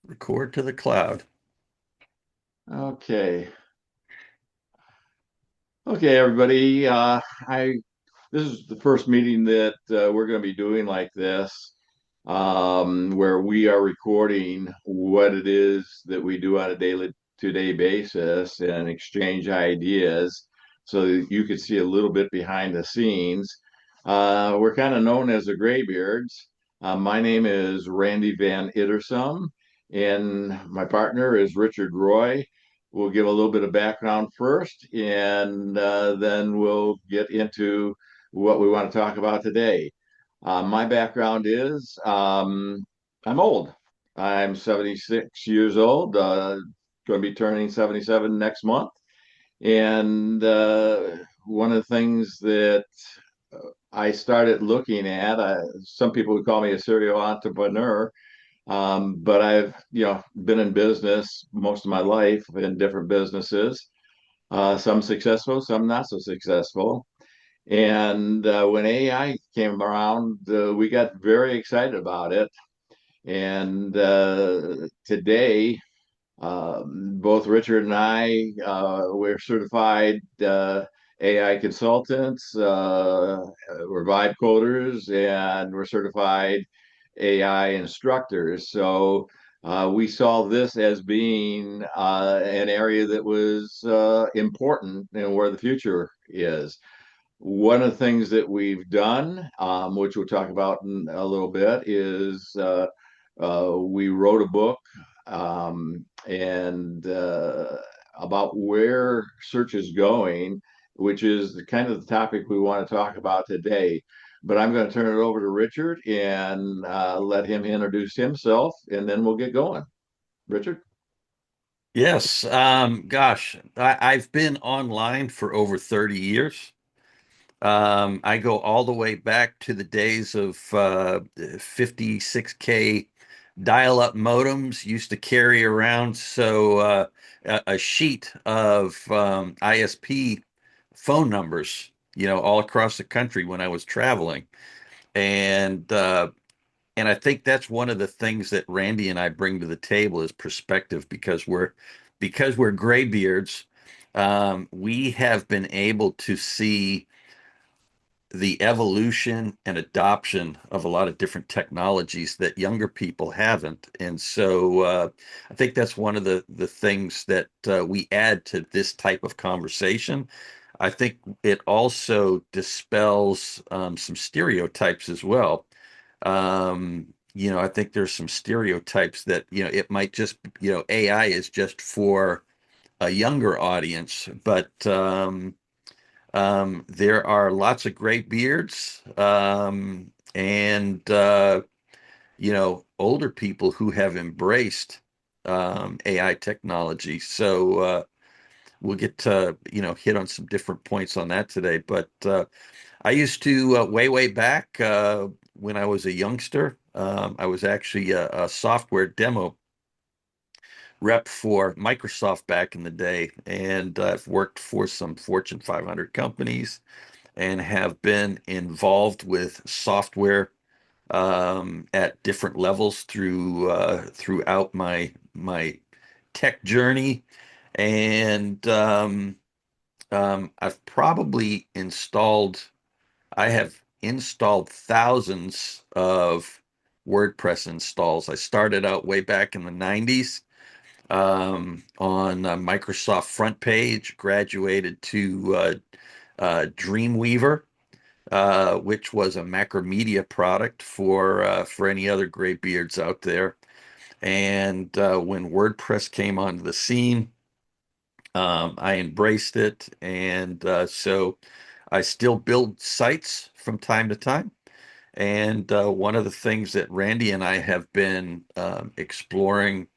Record to the cloud. Okay. Okay, everybody. I This is the first meeting that we're going to be doing like this, where we are recording what it is that we do on a daily to day basis and exchange ideas so that you can see a little bit behind the scenes. We're kind of known as the Graybeards. My name is Randy Van Ittersom, and my partner is Richard Roy. We'll give a little bit of background first, and then we'll get into what we want to talk about today. My background is I'm old. I'm 76 years old, going to be turning 77 next month. And one of the things that I started looking at, some people would call me a serial entrepreneur, but I've been in business most of my life in different businesses, some successful, some not so successful. And when AI came around, we got very excited about it. And today, both Richard and I, we're certified AI consultants, we're vibe coders, and we're certified AI instructors. So we saw this as being an area that was important and where the future is. One of the things that we've done, which we'll talk about in a little bit, is we wrote a book and about where search is going, which is kind of the topic we want to talk about today. But I'm going to turn it over to Richard and let him introduce himself, and then we'll get going. Richard? Yes. Gosh, I've been online for over 30 years. I go all the way back to the days of 56K dial-up modems used to carry around a sheet of ISP phone numbers, all across the country when I was traveling. And And I think that's one of the things that Randy and I bring to the table is perspective because we're graybeards. We have been able to see the evolution and adoption of a lot of different technologies that younger people haven't. And so I think that's one of the things that we add to this type of conversation. I think it also dispels some stereotypes as well. I think there's some stereotypes that, it might just, AI is just for a younger audience, but there are lots of gray beards, and older people who have embraced AI technology. So we'll get to, hit on some different points on that today. But I used to way back when I was a youngster. I was actually a software demo rep for Microsoft back in the day, and I've worked for some Fortune 500 companies and have been involved with software at different levels throughout my tech journey. And I've probably installed I have installed thousands of WordPress installs. I started out way back in the 90s on Microsoft Front Page, graduated to Dreamweaver, which was a Macromedia product for any other graybeards out there. And when WordPress came onto the scene, I embraced it, and so I still build sites from time to time. And one of the things that Randy and I have been exploring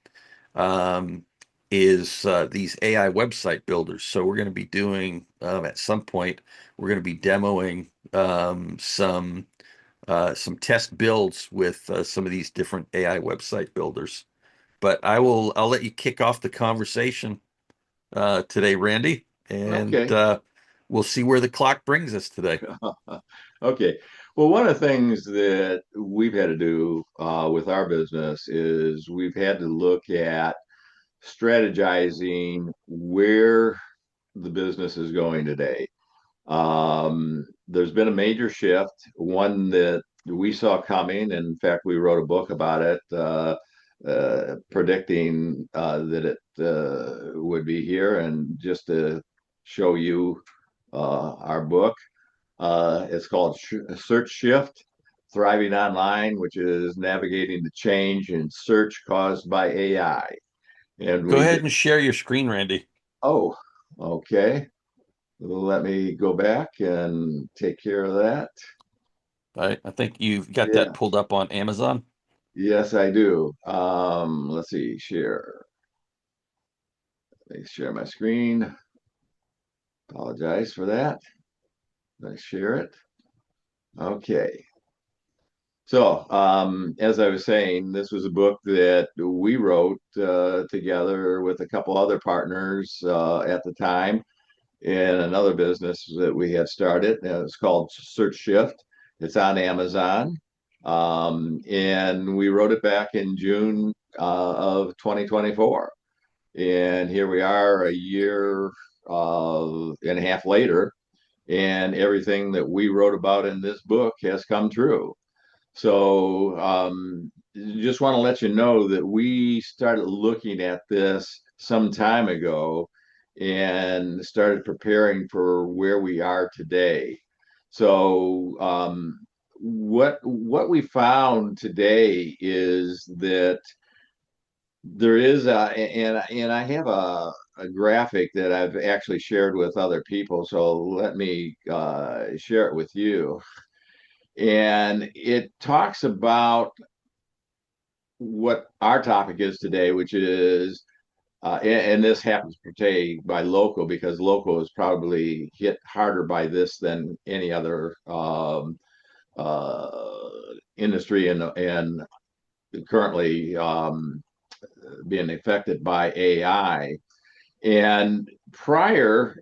um, is these AI website builders. So we're going to be doing at some point, we're going to be demoing some test builds with some of these different AI website builders. But I'll let you kick off the conversation today, Randy, and Okay. we'll see where the clock brings us today. Okay. Well, one of the things that we've had to do with our business is we've had to look at strategizing where the business is going today. There's been a major shift, one that we saw coming. In fact, we wrote a book about it, predicting that it would be here. And just to show you our book, it's called Search Shift Thriving Online, which is navigating the change in search caused by AI. And Go we ahead did, and share your screen, Randy. oh, okay. Let me go back and take care of that. I think you've got that Yeah, pulled up on Amazon. yes, I do. Let's see, share. Let me share my screen. Apologize for that. Let's share it. Okay. So, as I was saying, this was a book that we wrote together with a couple other partners at the time in another business that we had started. It's called Search Shift. It's on Amazon. And we wrote it back in June of 2024. And here we are a year and a half later, and everything that we wrote about in this book has come true. So just want to let you know that we started looking at this some time ago and started preparing for where we are today. So what we found today is that there is and I have a graphic that I've actually shared with other people. So let me share it with you. And it talks about what our topic is today, which is, and this happens to pertain by local because local is probably hit harder by this than any other uh, industry and currently being affected by AI. And prior,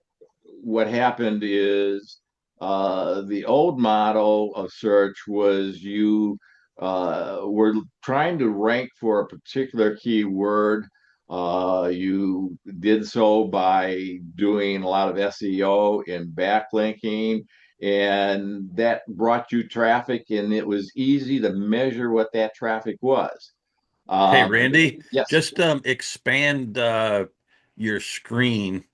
what happened is the old model of search was you were trying to rank for a particular keyword. You did so by doing a lot of SEO and backlinking, and that brought you traffic, and it was easy to measure what that traffic was. Hey, Um, Randy, yes. just expand your screen.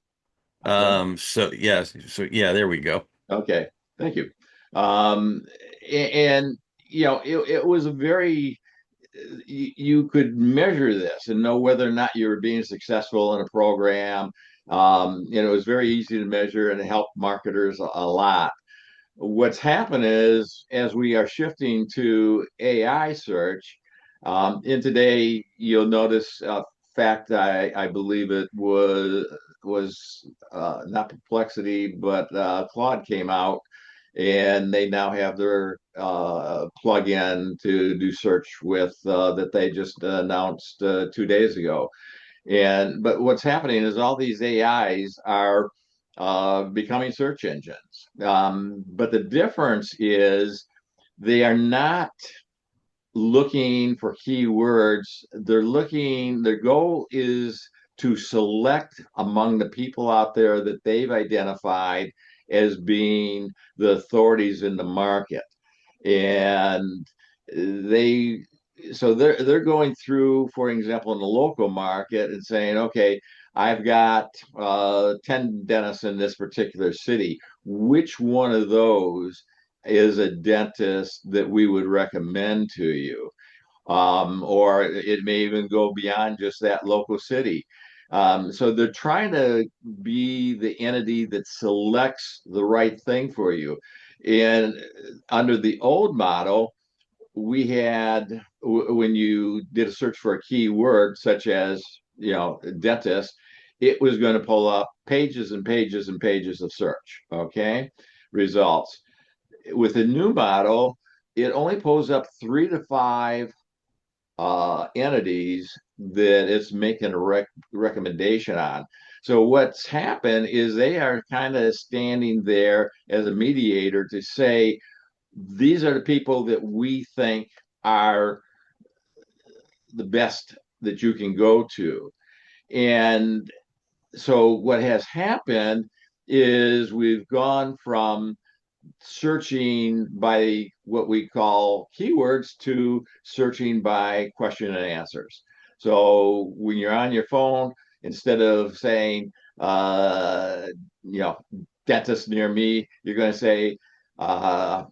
Okay. So yeah, there we go. Okay, thank you. Um, and it was a very you could measure this and know whether or not you were being successful in a program. It was very easy to measure and it helped marketers a lot. What's happened is as we are shifting to AI search, in today you'll notice fact I believe it was not Perplexity but Claude came out and they now have their plug-in to do search with that they just announced 2 days ago. And but what's happening is all these AIs are becoming search engines. But the difference is they are not looking for keywords. Their goal is to select among the people out there that they've identified as being the authorities in the market. And they so they're going through, for example, in the local market and saying, okay, I've got 10 dentists in this particular city. Which one of those is a dentist that we would recommend to you? Or it may even go beyond just that local city. So they're trying to be the entity that selects the right thing for you. And under the old model, we had when you did a search for a keyword such as dentist, it was going to pull up pages and pages and pages of search. Okay, results. With the new model, it only pulls up 3 to 5 entities that it's making a recommendation on. So what's happened is they are kind of standing there as a mediator to say, these are the people that we think are the best that you can go to. And so what has happened is we've gone from searching by what we call keywords to searching by question and answers. So when you're on your phone, instead of saying, uh, you know, dentist near me, you're going to say, uh,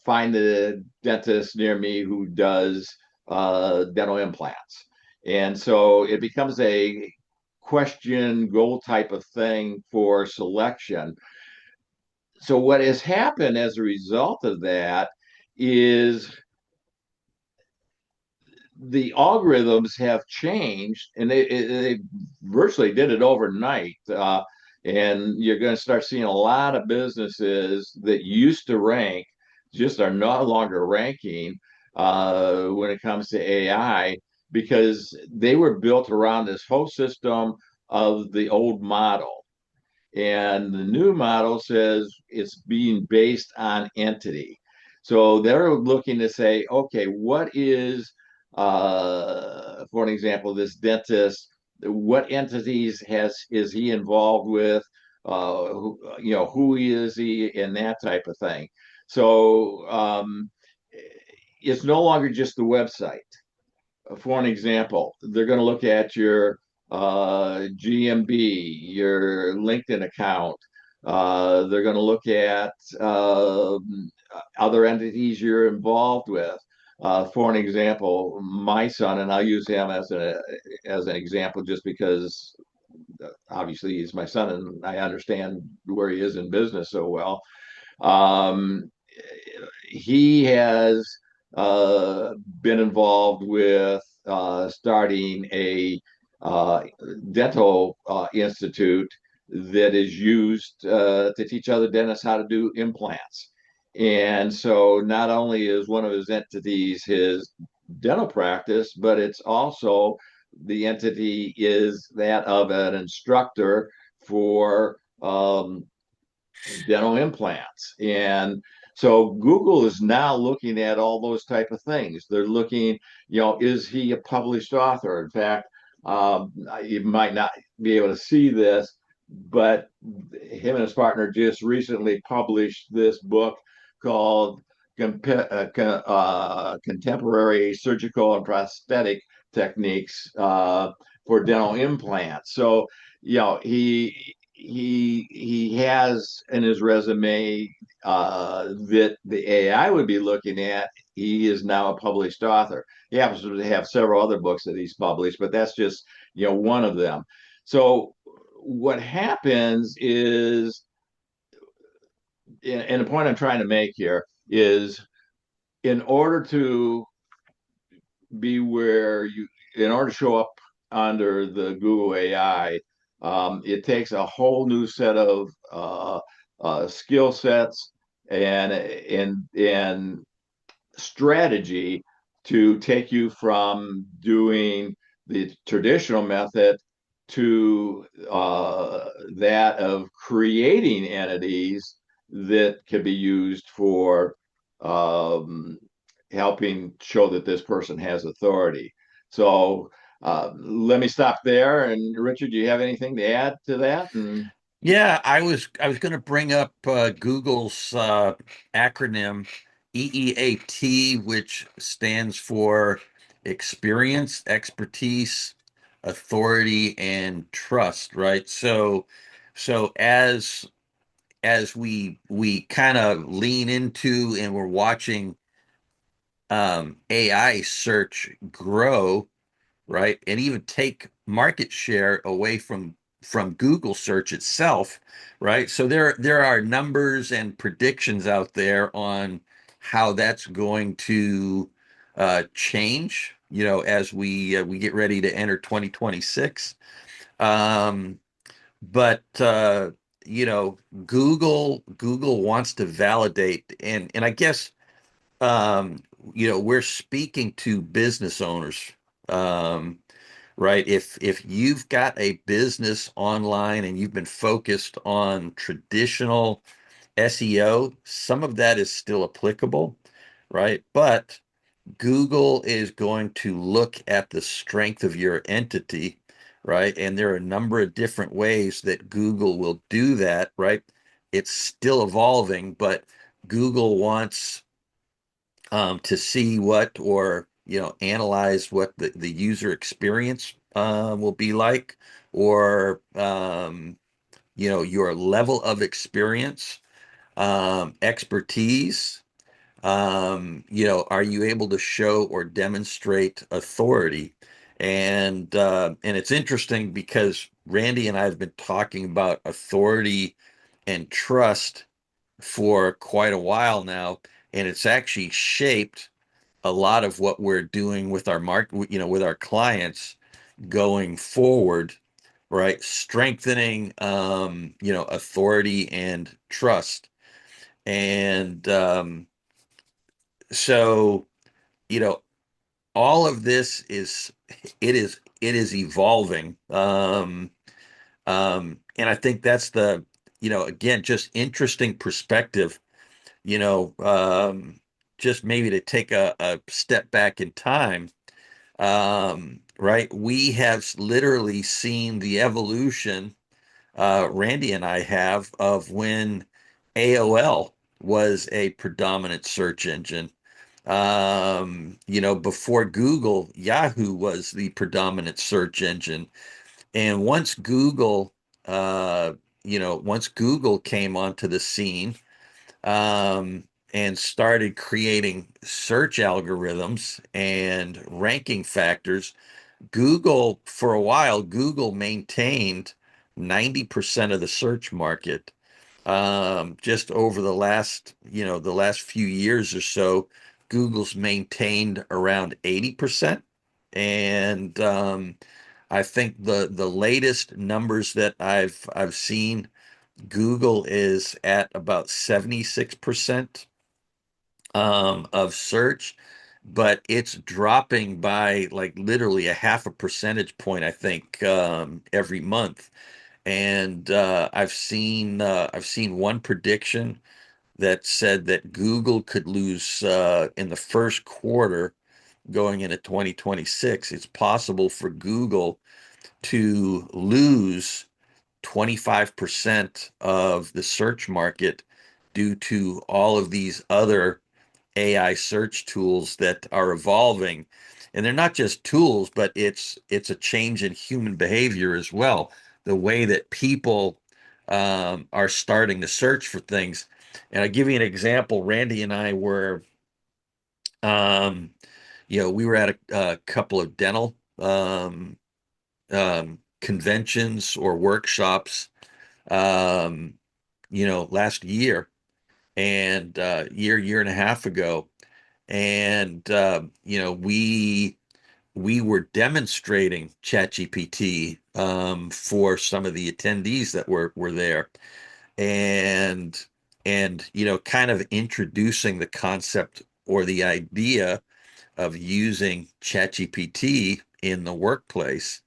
find the dentist near me who does dental implants. And so it becomes a question goal type of thing for selection. So what has happened as a result of that is the algorithms have changed, and they virtually did it overnight. And you're going to start seeing a lot of businesses that used to rank just are no longer ranking when it comes to AI, because they were built around this whole system of the old model. And the new model says it's being based on entity. So they're looking to say, okay, what is, for an example, this dentist, what entities is he involved with? Who is he, and that type of thing. So it's no longer just the website. For an example, they're going to look at your GMB, your LinkedIn account. They're going to look at other entities you're involved with. For an example, my son, and I'll use him as an example just because obviously he's my son and I understand where he is in business so well. Um, he has uh, been involved with starting a uh, dental institute that is used to teach other dentists how to do implants. And so not only is one of his entities his dental practice, but it's also the entity is that of an instructor for dental implants. And so Google is now looking at all those type of things. They're looking, is he a published author? In fact, you might not be able to see this, but him and his partner just recently published this book called Contemporary Surgical and Prosthetic Techniques for Dental Implants. So, he has in his resume that the AI would be looking at. He is now a published author. He happens to have several other books that he's published, but that's just one of them. So what happens is, and the point I'm trying to make here is, in order to be where you, in order to show up under the Google AI, it takes a whole new set of skill sets and strategy to take you from doing the traditional method to that of creating entities that can be used for um, helping show that this person has authority. So let me stop there. And Richard, do you have anything to add to that? And Yeah, I was going to bring up Google's acronym EEAT, which stands for experience, expertise, authority, and trust, right? So as we kind of lean into and we're watching AI search grow, right? And even take market share away from Google search itself, right? So there are numbers and predictions out there on how that's going to change, as we get ready to enter 2026. Um, but you know, Google wants to validate, and I guess um, we're speaking to business owners. Um, right? If you've got a business online and you've been focused on traditional SEO, some of that is still applicable, right? But Google is going to look at the strength of your entity, right? And there are a number of different ways that Google will do that, right? It's still evolving, but Google wants to see what or analyze what the user experience will be like, or your level of experience, expertise. Are you able to show or demonstrate authority? And it's interesting because Randy and I have been talking about authority and trust for quite a while now, and it's actually shaped a lot of what we're doing with our with our clients going forward, right? Strengthening, authority and trust. And so, you know, all of this it is evolving. And I think that's again, just interesting perspective, you know, um, just maybe to take a step back in time. Right? We have literally seen the evolution, Randy and I have, of when AOL was a predominant search engine. Before Google, Yahoo was the predominant search engine. And once Google came onto the scene, and started creating search algorithms and ranking factors, for a while, Google maintained 90% of the search market. Just over the last few years or so, Google's maintained around 80%. And I think the latest numbers that I've seen, Google is at about 76% of search, but it's dropping by like literally a half a percentage point, I think, every month. And I've seen one prediction that said that Google could lose in the first quarter going into 2026. It's possible for Google to lose 25% of the search market due to all of these other AI search tools that are evolving. And they're not just tools, but it's a change in human behavior as well. The way that people are starting to search for things. And I'll give you an example. Randy and I um, we were at a couple of dental conventions or workshops, um, last year and year and a half ago. And we were demonstrating ChatGPT for some of the attendees that were there, and kind of introducing the concept or the idea of using ChatGPT in the workplace.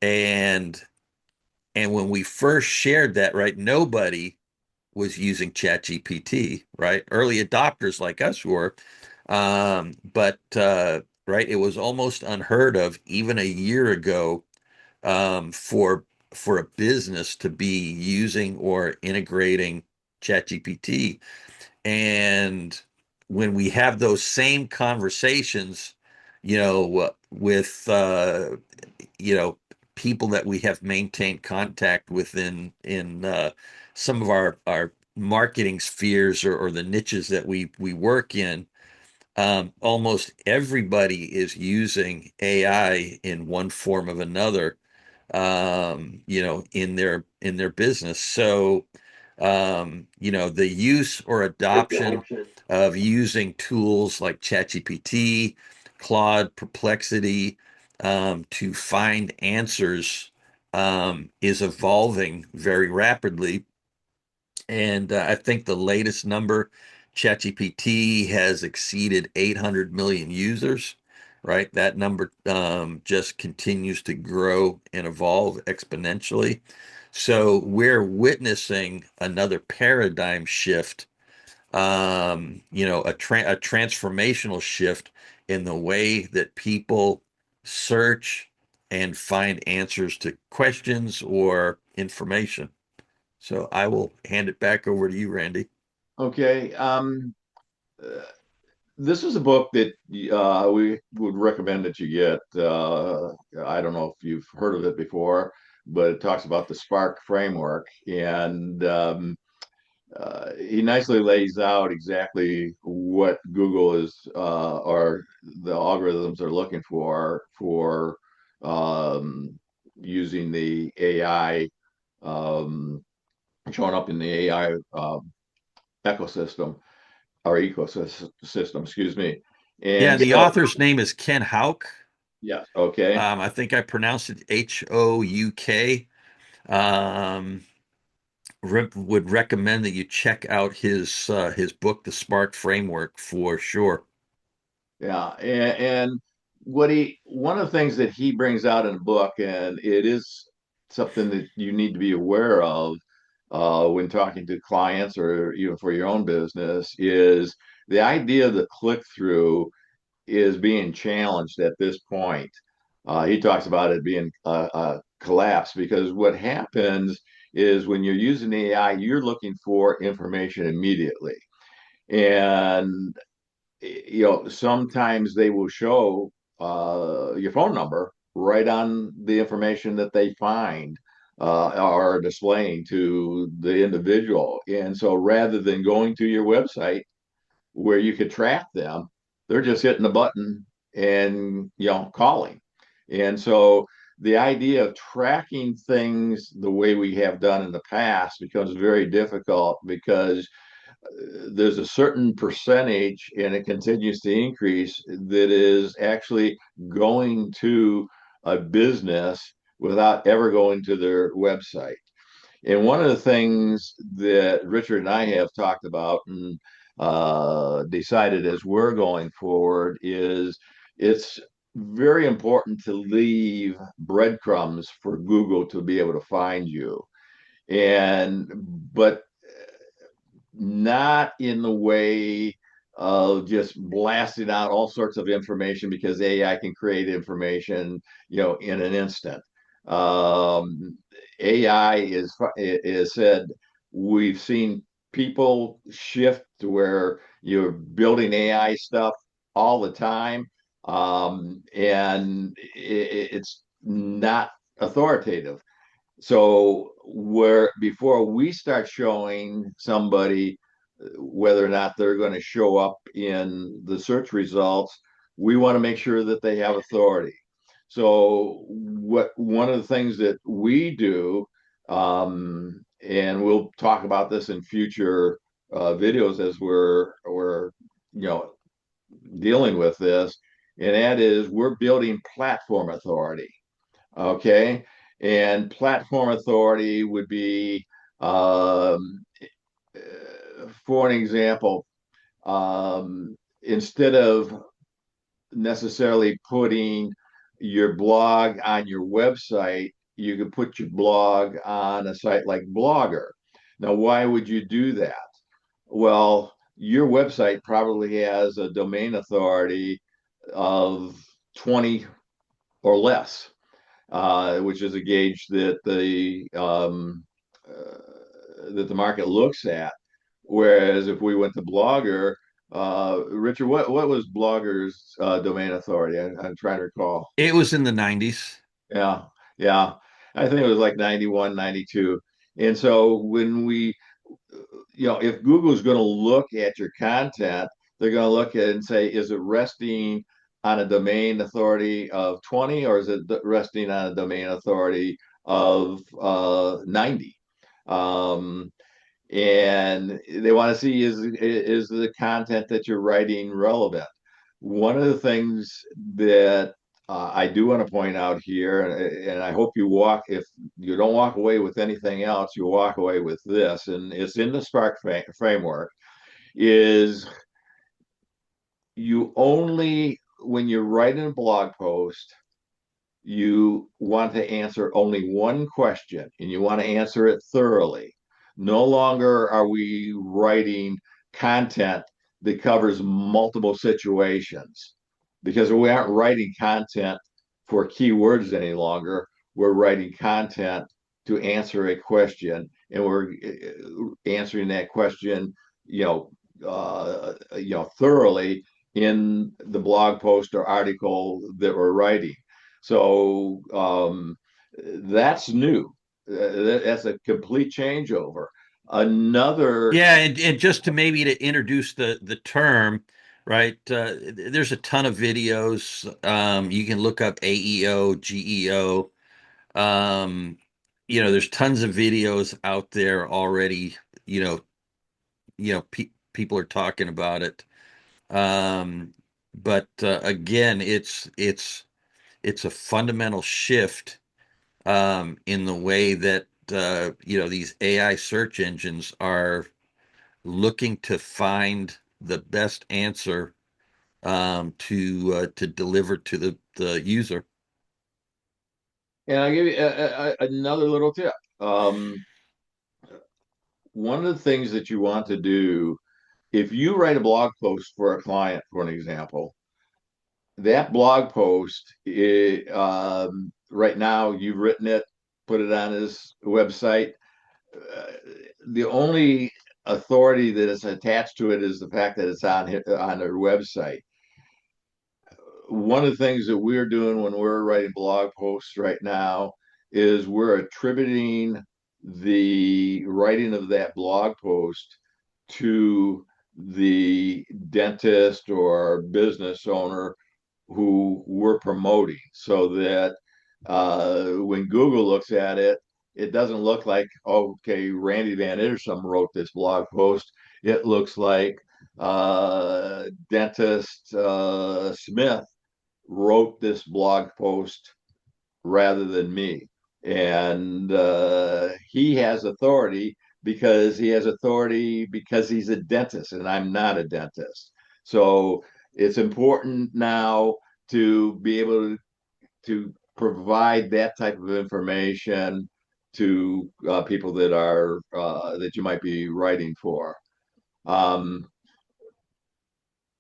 And when we first shared that, right, nobody was using ChatGPT, right? Early adopters like us were, but right, it was almost unheard of even a year ago, for a business to be using or integrating ChatGPT. And when we have those same conversations, with people that we have maintained contact with in some of our marketing spheres, or the niches that we work in, almost everybody is using AI in one form of another, in their business. So, the use or adoption of using tools like ChatGPT, Claude, Perplexity, to find answers, is evolving very rapidly. And I think the latest number, ChatGPT has exceeded 800 million users. right? That number just continues to grow and evolve exponentially. So we're witnessing another paradigm shift, a transformational shift in the way that people search and find answers to questions or information. So I will hand it back over to you, Randy. Okay. Uh, this is a book that we would recommend that you get. I don't know if you've heard of it before, but it talks about the Spark framework, and he nicely lays out exactly what Google is or the algorithms are looking for using the AI, um, showing up in the AI ecosystem or ecosystem, excuse me. Yeah, And and the so, author's name is Ken Hauk. yes, okay. I think I pronounced it Houk. Um, would recommend that you check out his book, The Spark Framework, for sure. Yeah, and one of the things that he brings out in the book, and it is something that you need to be aware of when talking to clients or even for your own business, is the idea of the click through is being challenged at this point. He talks about it being a collapse because what happens is when you're using AI, you're looking for information immediately. And sometimes they will show your phone number right on the information that they find are displaying to the individual. And so rather than going to your website where you could track them, they're just hitting the button and calling. And so the idea of tracking things the way we have done in the past becomes very difficult because there's a certain percentage and it continues to increase that is actually going to a business without ever going to their website. And one of the things that Richard and I have talked about and decided as we're going forward is it's very important to leave breadcrumbs for Google to be able to find you. But not in the way of just blasting out all sorts of information because AI can create information, in an instant. AI is said we've seen people shift to where you're building AI stuff all the time, and it's not authoritative. So where before we start showing somebody whether or not they're going to show up in the search results, we want to make sure that they have authority. So what one of the things that we do, and we'll talk about this in future videos as we're you know dealing with this, and that is we're building platform authority. Okay. And platform authority would be, for an example, instead of necessarily putting your blog on your website, you could put your blog on a site like Blogger. Now, why would you do that? Well, your website probably has a domain authority of 20 or less, which is a gauge that the market looks at. Whereas if we went to Blogger, Richard, what was Blogger's domain authority? I'm trying to recall. It was in the 90s. Yeah, yeah. I think it was like 91, 92. And so when if Google's going to look at your content, they're going to look at it and say, is it resting on a domain authority of 20 or is it resting on a domain authority of 90? Um, and they want to see is the content that you're writing relevant. One of the things that I do want to point out here, and I hope if you don't walk away with anything else, you walk away with this, and it's in the Spark framework, is you only when you're writing a blog post, you want to answer only one question and you want to answer it thoroughly. No longer are we writing content that covers multiple situations because we aren't writing content for keywords any longer. We're writing content to answer a question and we're answering that question, thoroughly in the blog post or article that we're writing. So that's new. That's a complete changeover. Another, Yeah, and just to maybe to introduce the term, right? There's a ton of videos. You can look up AEO, GEO. Um, there's tons of videos out there already. You know, people are talking about it. Um, but again, it's a fundamental shift in the way that these AI search engines are looking to find the best answer to deliver to the user. and I'll give you another little tip. One of the things that you want to do, if you write a blog post for a client, for an example, that blog post, right now, you've written it, put it on his website. Uh, the only authority that is attached to it is the fact that it's on their website. One of the things that we're doing when we're writing blog posts right now is we're attributing the writing of that blog post to the dentist or business owner who we're promoting so that when Google looks at it, it doesn't look like, okay, Randy Van Ittersom wrote this blog post. It looks like dentist Smith wrote this blog post rather than me. And he has authority because he's a dentist and I'm not a dentist. So it's important now to be able to provide that type of information to people that you might be writing for. Um,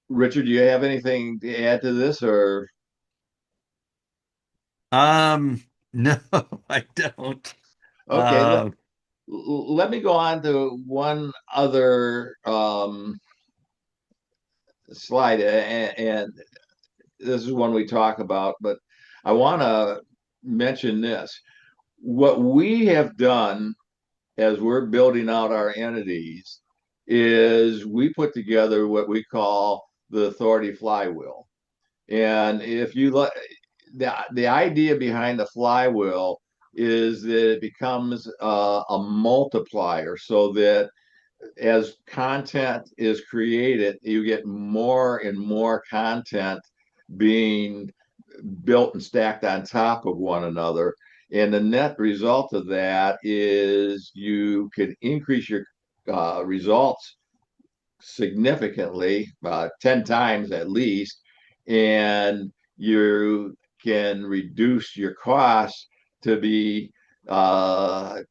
Richard, do you have anything to add to this, or No, I don't. okay? Let, Uh, let me go on to one other slide, and this is one we talk about, but I want to mention this. What we have done as we're building out our entities is we put together what we call the authority flywheel. And if you look, the idea behind the flywheel is that it becomes a multiplier so that as content is created, you get more and more content being built and stacked on top of one another. And the net result of that is you can increase your results significantly, 10 times at least, and you can reduce your costs to be 10%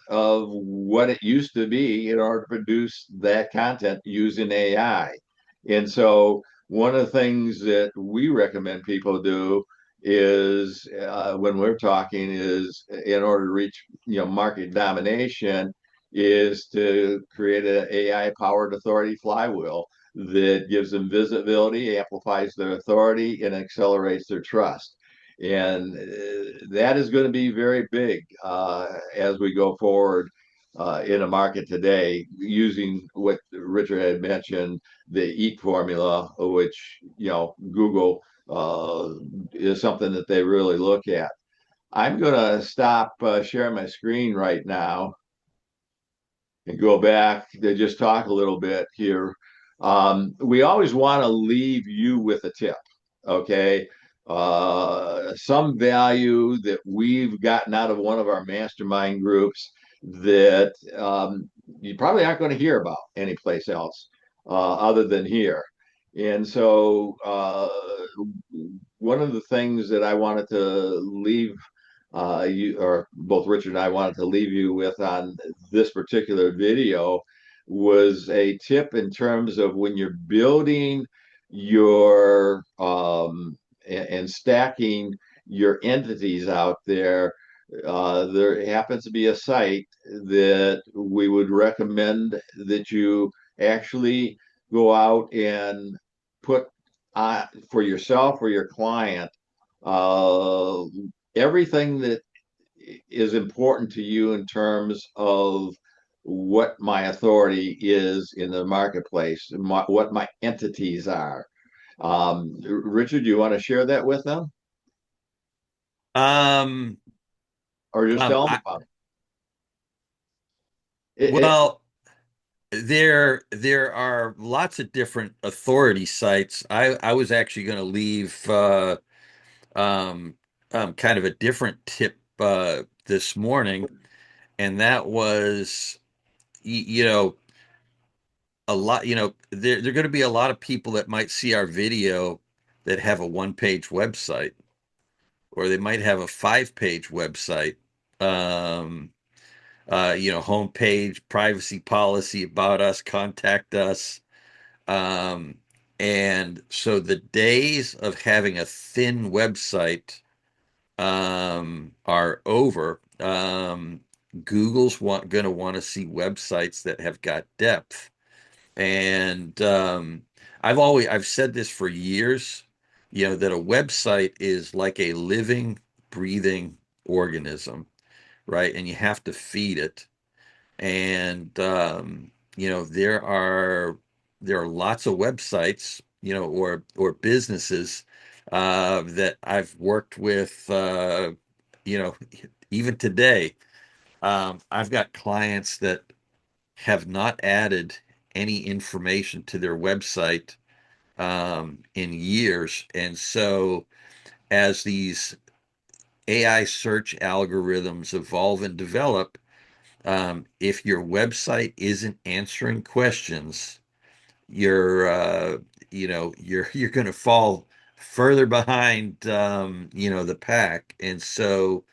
of what it used to be in order to produce that content using AI. And so, one of the things that we recommend people do is when we're talking is in order to reach market domination is to create an AI powered authority flywheel that gives them visibility, amplifies their authority, and accelerates their trust. And that is going to be very big as we go forward in a market today, using what Richard had mentioned, the EAT formula, which Google is something that they really look at. I'm going to stop sharing my screen right now and go back to just talk a little bit here. We always want to leave you with a tip, okay? Some value that we've gotten out of one of our mastermind groups that you probably aren't going to hear about anyplace else other than here. And so one of the things that I wanted to leave you, or both Richard and I wanted to leave you with on this particular video was a tip in terms of when you're building your and stacking your entities out there. There happens to be a site that we would recommend that you actually go out and put for yourself or your client uh, everything that is important to you in terms of what my authority is in the marketplace, what my entities are. Richard, do you want to share that with them, Um, or just tell them I, about it? well, there are lots of different authority sites. I was actually going to leave um, kind of a different tip this morning, and that was you know a lot. There are going to be a lot of people that might see our video that have a one-page website, or they might have a five-page website. Um, Homepage, privacy policy, about us, contact us. Um, and so the days of having a thin website are over. Google's going to want to see websites that have got depth. And I've said this for years, that a website is like a living, breathing organism, right? And you have to feed it. And there are lots of websites, or businesses that I've worked with, you know even today. I've got clients that have not added any information to their website in years. And so as these AI search algorithms evolve and develop, if your website isn't answering questions, you're you're going to fall further behind, the pack. And so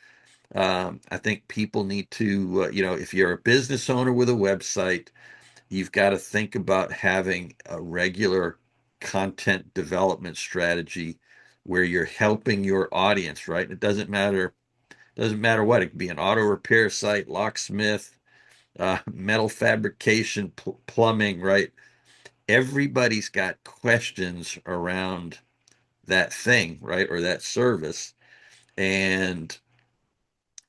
I think people need to, if you're a business owner with a website, you've got to think about having a regular content development strategy where you're helping your audience, right? It doesn't matter what. It could be an auto repair site, locksmith, metal fabrication, plumbing, right? Everybody's got questions around that thing, right? Or that service. And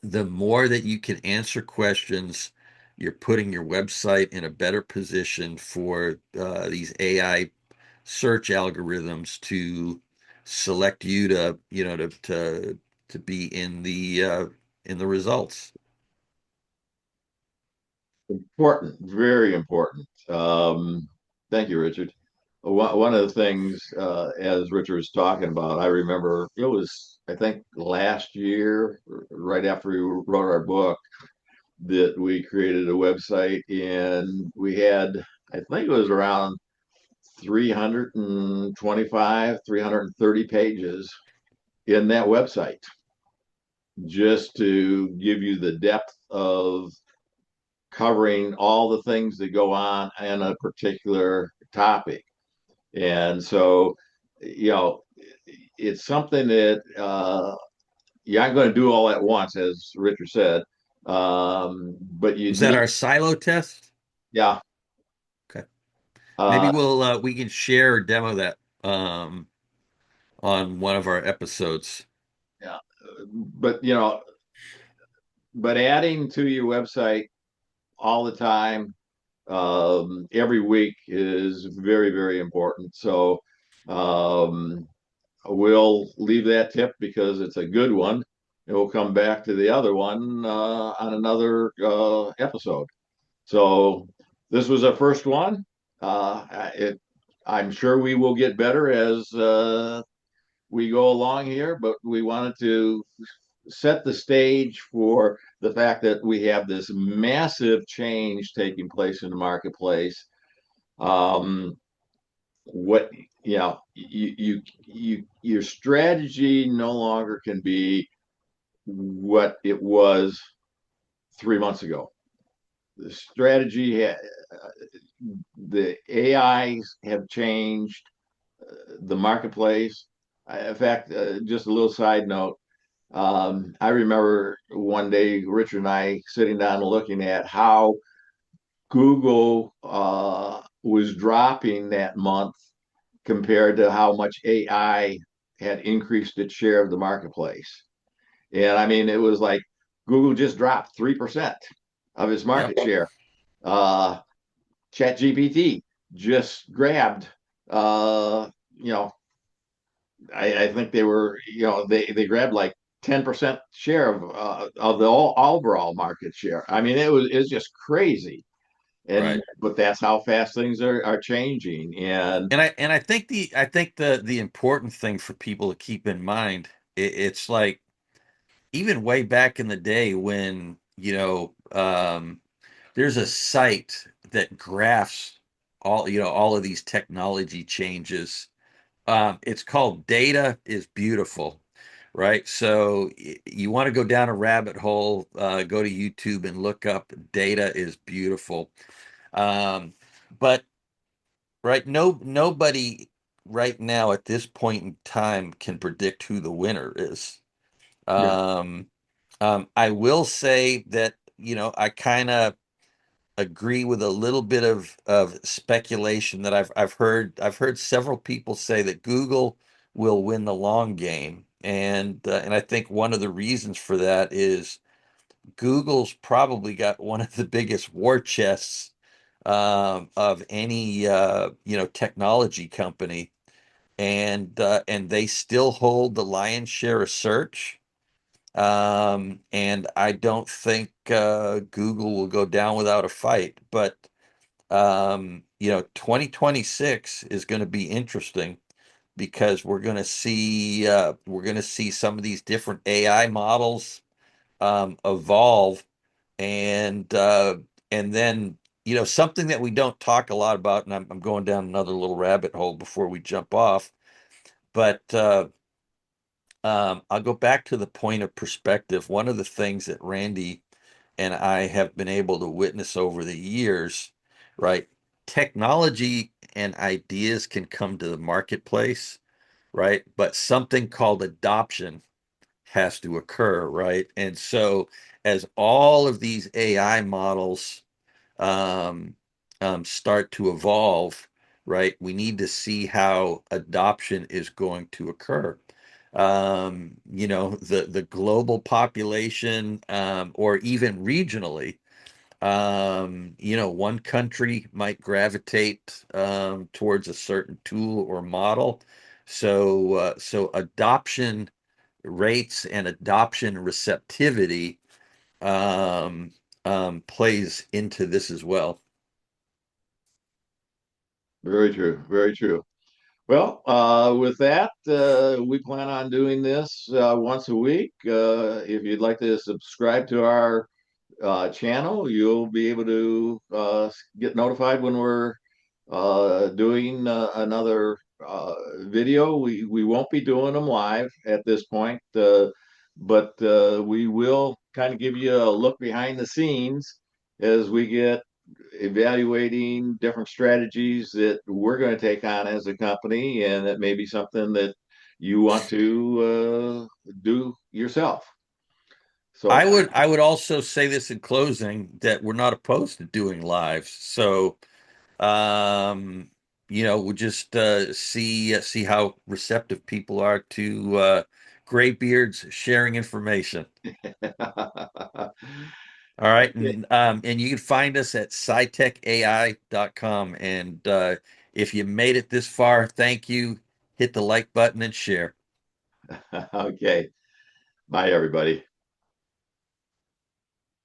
the more that you can answer questions, you're putting your website in a better position for these AI search algorithms to select you to, to be in the results. Important, very important. Thank you, Richard. One of the things, as Richard was talking about, I remember it was, I think, last year, right after we wrote our book, that we created a website and we had, I think it was around 325, 330 pages in that website just to give you the depth of covering all the things that go on in a particular topic. And so, you know, it's something that you aren't going to do all at once, as Richard said. But you Was that need, our silo test? yeah, Okay. Maybe uh, we can share or demo that on one of our episodes. yeah. But but adding to your website all the time, every week is very, very important. So um, we'll leave that tip because it's a good one. And we'll come back to the other one on another episode. So this was our first one. I'm sure we will get better as we go along here, but we wanted to set the stage for the fact that we have this massive change taking place in the marketplace. What you know, your strategy no longer can be what it was 3 months ago. The strategy, the AIs have changed the marketplace. In fact, just a little side note. I remember one day Richard and I sitting down and looking at how Google was dropping that month compared to how much AI had increased its share of the marketplace. And I mean, it was like Google just dropped 3% of its Yep. market share. Uh, ChatGPT just grabbed, uh, you know, I think they were, they grabbed like 10% share of the overall market share. I mean, it's just crazy. Right. But that's how fast things are changing. And And I think the important thing for people to keep in mind, it's like even way back in the day when, there's a site that graphs all of these technology changes. It's called Data is Beautiful, right? So you want to go down a rabbit hole, go to YouTube and look up Data is Beautiful. Um, but right, nobody right now at this point in time can predict who the winner is. yeah, Um, I will say that, I kind of agree with a little bit of speculation that I've heard several people say that Google will win the long game, and I think one of the reasons for that is Google's probably got one of the biggest war chests of any technology company, and they still hold the lion's share of search. And I don't think Google will go down without a fight. But 2026 is going to be interesting because we're going to see some of these different AI models evolve, and then something that we don't talk a lot about, and I'm going down another little rabbit hole before we jump off, but I'll go back to the point of perspective. One of the things that Randy and I have been able to witness over the years, right? Technology and ideas can come to the marketplace, right? But something called adoption has to occur, right? And so, as all of these AI models um, start to evolve, right, we need to see how adoption is going to occur. The global population, or even regionally, one country might gravitate towards a certain tool or model. So adoption rates and adoption receptivity um, plays into this as well. very true, very true. Well, with that, we plan on doing this once a week. If you'd like to subscribe to our channel, you'll be able to get notified when we're doing another video. We won't be doing them live at this point, but we will kind of give you a look behind the scenes as we get evaluating different strategies that we're going to take on as a company, and that may be something that you want to do yourself. I So, would I would also say this in closing that we're not opposed to doing lives. So um, we'll just see how receptive people are to gray beards sharing information. All right, okay. and you can find us at SytecAI.com. And if you made it this far, thank you. Hit the like button and share. Okay. Bye, everybody.